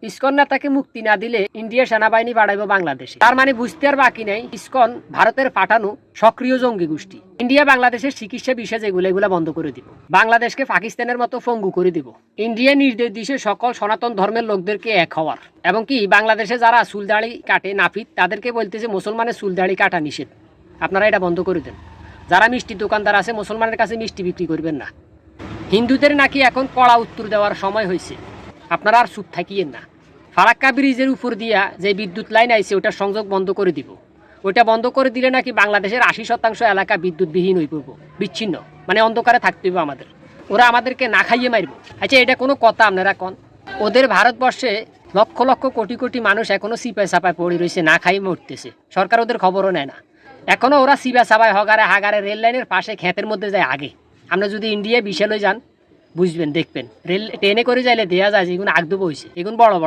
ISKCON নেতাকে মুক্তি না দিলে ইন্ডিয়া সেনাবাহিনী বাড়াইব বাংলাদেশে। তার মানে বুঝতে আর বাকি নাই ইসকন ভারতের পাঠানো সক্রিয় জঙ্গি গোষ্ঠী। ইন্ডিয়া বাংলাদেশের চিকিৎসা বিষয় এগুলা বন্ধ করে দিব, বাংলাদেশকে পাকিস্তানের মতো পঙ্গু করে দিব। ইন্ডিয়া নির্দেশ দিছে সকল সনাতন ধর্মের লোকদেরকে এক হওয়ার, এবং কি বাংলাদেশে যারা চুলদাড়ি কাটে নাপিত তাদেরকে বলতেছে মুসলমানের চুলদাড়ি কাটা নিষেধ, আপনারা এটা বন্ধ করে দেন। যারা মিষ্টি দোকানদার আছে মুসলমানের কাছে মিষ্টি বিক্রি করবেন না। হিন্দুদের নাকি এখন কড়া উত্তর দেওয়ার সময় হয়েছে, আপনারা আর চুপ থাকিয়েন না। ফারাক্কা ব্রিজের উপর দিয়া যে বিদ্যুৎ লাইন আইছে ওটার সংযোগ বন্ধ করে দিব। ওটা বন্ধ করে দিলে নাকি বাংলাদেশের 80% এলাকা বিদ্যুৎবিহীন হয়ে পড়বো, বিচ্ছিন্ন, মানে অন্ধকারে থাকতে হবে আমাদের। ওরা আমাদেরকে না খাইয়ে মারব। আচ্ছা, এটা কোনো কথা আপনারা কন? ওদের ভারতবর্ষে লক্ষ লক্ষ কোটি কোটি মানুষ এখনো সিপাই সাপায় পড়ে রয়েছে, না খাইয়ে মরতেছে, সরকার ওদের খবরও নেয় না। এখনো ওরা সিপা সাপায় হাগারে রেল লাইনের পাশে ক্ষেতের মধ্যে যায় আগে। আমরা যদি ইন্ডিয়া বিশালে যান বুঝবেন, দেখবেন রেল ট্রেনে করে যাইলে দেয়া যায় যেগুলো আগদু বইছে, এগুলো বড় বড়